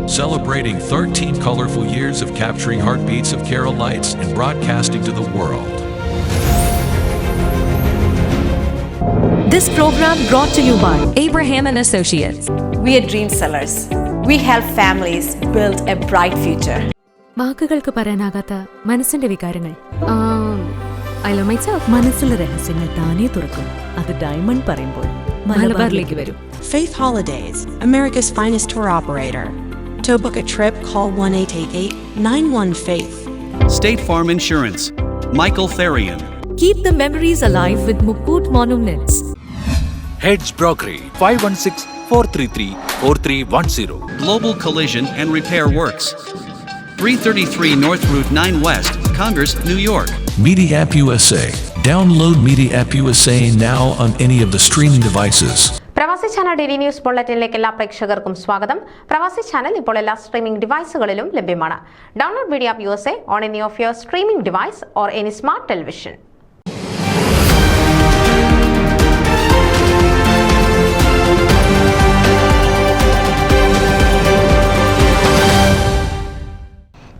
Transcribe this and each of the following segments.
celebrating 13 colorful years of capturing heartbeats of Kerala lights and broadcasting to the world. This program brought to you by Abraham and Associates. We are dream sellers. We help families build a bright future. വാക്കുകൾക്ക് പറയാനാകാത്ത മനസ്സിന്റെ വികാരങ്ങൾ. I love myself. മനസ്സിലെ രഹസ്യങ്ങൾ താനേ തുറക്കും. അത് diamond പറയുമ്പോൾ മലബാറിലേക്ക് വരും. Faith Holidays, America's finest tour operator. To book a trip, call 1-888-91-FAITH. State Farm Insurance, Michael Therian. Keep the memories alive with Mukut Monuments. Heads Brokery 516-433-4310. Global Collision and Repair Works, 333 North Route 9 West, Congress, New York. Media App USA. Download Media App USA now on any of the streaming devices. പ്രവാസി channel daily news ബുള്ളറ്റിനിലേക്ക് എല്ലാ പ്രേക്ഷകർക്കും സ്വാഗതം. പ്രവാസി channel ഇപ്പോൾ എല്ലാ streaming ഡിവൈസുകളിലും ലഭ്യമാണ്. Download media app USA on any of your streaming device or any smart television.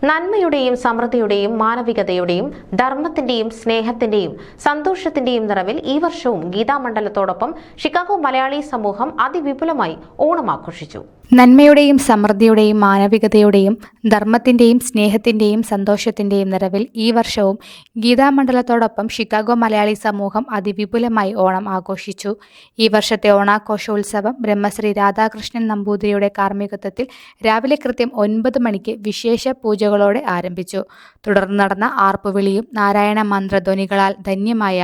നന്മയുടെയും സമൃദ്ധിയുടെയും മാനവികതയുടെയും ധർമ്മത്തിന്റെയും സ്നേഹത്തിന്റെയും സന്തോഷത്തിന്റെയും നിറവിൽ ഈ വർഷവും ഗീതാമണ്ഡലത്തോടൊപ്പം ഷിക്കാഗോ മലയാളി സമൂഹം അതിവിപുലമായി ഓണം ആഘോഷിച്ചു. നന്മയുടെയും സമൃദ്ധിയുടെയും മാനവികതയുടെയും ധർമ്മത്തിന്റെയും സ്നേഹത്തിന്റെയും സന്തോഷത്തിന്റെയും നിറവിൽ ഈ വർഷവും ഗീതാമണ്ഡലത്തോടൊപ്പം ഷിക്കാഗോ മലയാളി സമൂഹം അതിവിപുലമായി ഓണം ആഘോഷിച്ചു. ഈ വർഷത്തെ ഓണാഘോഷോത്സവം ബ്രഹ്മശ്രീ രാധാകൃഷ്ണൻ നമ്പൂതിരിയുടെ കാർമ്മികത്വത്തിൽ രാവിലെ കൃത്യം 9 മണിക്ക് വിശേഷ പൂജകളോടെ ആരംഭിച്ചു. തുടർന്ന് നടന്ന ആർപ്പുവിളിയും നാരായണ മന്ത്രധ്വനികളാൽ ധന്യമായ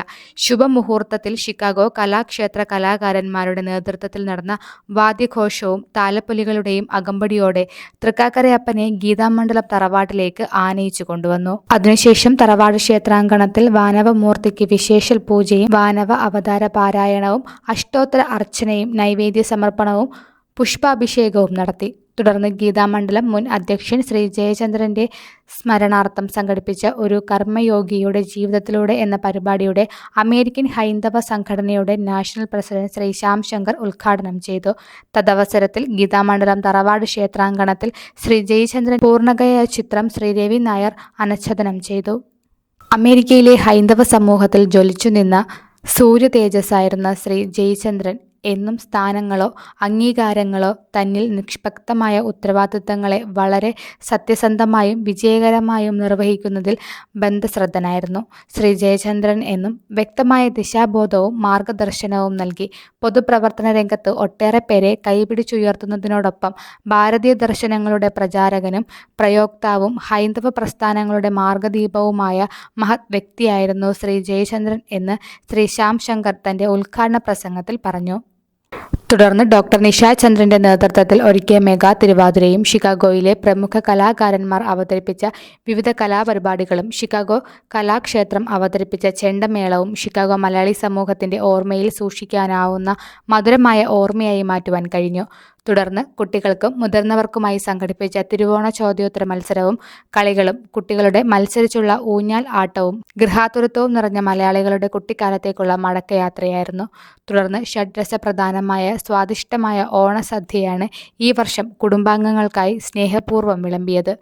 ശുഭമുഹൂർത്തത്തിൽ ഷിക്കാഗോ കലാക്ഷേത്ര കലാകാരന്മാരുടെ നേതൃത്വത്തിൽ നടന്ന വാദ്യഘോഷവും താലപ്പൊലികളുടെയും അകമ്പടിയോടെ തൃക്കാക്കരയപ്പനെ ഗീതാമണ്ഡലം തറവാട്ടിലേക്ക് ആനയിച്ചു കൊണ്ടുവന്നു. അതിനുശേഷം തറവാട് ക്ഷേത്രാങ്കണത്തിൽ വാനവമൂർത്തിക്ക് വിശേഷൽ പൂജയും വാനവ അവതാര പാരായണവും അഷ്ടോത്തര അർച്ചനയും നൈവേദ്യ സമർപ്പണവും പുഷ്പാഭിഷേകവും നടത്തി. തുടർന്ന് ഗീതാമണ്ഡലം മുൻ അധ്യക്ഷൻ ശ്രീ ജയചന്ദ്രന്റെ സ്മരണാർത്ഥം സംഘടിപ്പിച്ച ഒരു കർമ്മയോഗിയുടെ ജീവിതത്തിലൂടെ എന്ന പരിപാടിയുടെ അമേരിക്കൻ ഹൈന്ദവ സംഘടനയുടെ നാഷണൽ പ്രസിഡന്റ് ശ്രീ ശ്യാം ശങ്കർ ഉദ്ഘാടനം ചെയ്തു. തദവസരത്തിൽ ഗീതാമണ്ഡലം തറവാട് ക്ഷേത്രാങ്കണത്തിൽ ശ്രീ ജയചന്ദ്രൻ പൂർണ്ണകയ ചിത്രം ശ്രീ രവി നായർ അനാച്ഛാദനം ചെയ്തു. അമേരിക്കയിലെ ഹൈന്ദവ സമൂഹത്തിൽ ജ്വലിച്ചു നിന്ന സൂര്യ തേജസ്സായിരുന്ന ശ്രീ ജയചന്ദ്രൻ എന്നും സ്ഥാനങ്ങളോ അംഗീകാരങ്ങളോ തന്നിൽ നിഷ്പക്ഷമായ ഉത്തരവാദിത്തങ്ങളെ വളരെ സത്യസന്ധമായും വിജയകരമായും നിർവഹിക്കുന്നതിൽ ബദ്ധശ്രദ്ധനായിരുന്നു. ശ്രീ ജയചന്ദ്രൻ എന്നും വ്യക്തമായ ദിശാബോധവും മാർഗദർശനവും നൽകി. പൊതുപ്രവർത്തന രംഗത്ത് ഒട്ടേറെ പേരെ കൈപിടിച്ചുയർത്തുന്നതിനോടൊപ്പം ഭാരതീയ ദർശനങ്ങളുടെ പ്രചാരകനും പ്രയോക്താവും ഹൈന്ദവ പ്രസ്ഥാനങ്ങളുടെ മാർഗദീപവുമായ മഹത് വ്യക്തിയായിരുന്നു ശ്രീ ജയചന്ദ്രൻ എന്ന് ശ്രീ ശ്യാം ശങ്കർ തന്റെ ഉദ്ഘാടന പ്രസംഗത്തിൽ പറഞ്ഞു. തുടർന്ന് ഡോക്ടർ നിഷ ചന്ദ്രന്റെ നേതൃത്വത്തിൽ ഒരുക്കിയ മെഗാ തിരുവാതിരയും ഷിക്കാഗോയിലെ പ്രമുഖ കലാകാരന്മാർ അവതരിപ്പിച്ച വിവിധ കലാപരിപാടികളും ഷിക്കാഗോ കലാക്ഷേത്രം അവതരിപ്പിച്ച ചെണ്ടമേളവും ഷിക്കാഗോ മലയാളി സമൂഹത്തിന്റെ ഓർമ്മയിൽ സൂക്ഷിക്കാനാവുന്ന മധുരമായ ഓർമ്മയായി മാറ്റുവാൻ കഴിഞ്ഞു. തുടർന്ന് കുട്ടികൾക്കും മുതിർന്നവർക്കുമായി സംഘടിപ്പിച്ച തിരുവോണ ചോദ്യോത്തര മത്സരവും കളികളും കുട്ടികളുടെ മത്സരിച്ചുള്ള ഊഞ്ഞാൽ ആട്ടവും ഗൃഹാതുരത്വവും നിറഞ്ഞ മലയാളികളുടെ കുട്ടിക്കാലത്തേക്കുള്ള മടക്കയാത്രയായിരുന്നു. തുടർന്ന് ഷഡ്രസപ്രധാനമായ സ്വാദിഷ്ടമായ ഓണസദ്യയാണ് ഈ വർഷം കുടുംബാംഗങ്ങൾക്കായി സ്നേഹപൂർവ്വം വിളമ്പിയത്.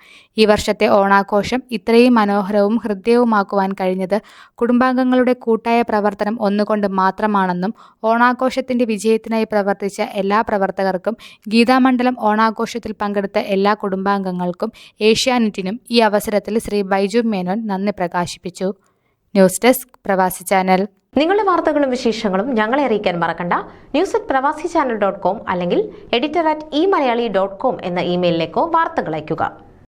ഈ വർഷത്തെ ഓണാഘോഷം ഇത്രയും മനോഹരവും ഹൃദ്യവുമാക്കുവാൻ കഴിഞ്ഞത് കുടുംബാംഗങ്ങളുടെ കൂട്ടായ പ്രവർത്തനം ഒന്നുകൊണ്ട് മാത്രമാണെന്നും ഓണാഘോഷത്തിന്റെ വിജയത്തിനായി പ്രവർത്തിച്ച എല്ലാ പ്രവർത്തകർക്കും ഗീതാമണ്ഡലം ഓണാഘോഷത്തിൽ പങ്കെടുത്ത എല്ലാ കുടുംബാംഗങ്ങൾക്കും ഏഷ്യാനെറ്റിനും ഈ അവസരത്തിൽ ശ്രീ ബൈജു മേനോൻ നന്ദി പ്രകാശിപ്പിച്ചു. ന്യൂസ് ഡെസ്ക് പ്രവാസി ചാനൽ. നിങ്ങളുടെ വാർത്തകളും വിശേഷങ്ങളും ഞങ്ങളെ അറിയിക്കാൻ മറക്കണ്ട. news@pravasichannel.com അല്ലെങ്കിൽ editor@eMalayali.com എന്ന ഇമെയിലിലേക്കോ വാർത്തകൾ അയയ്ക്കുക.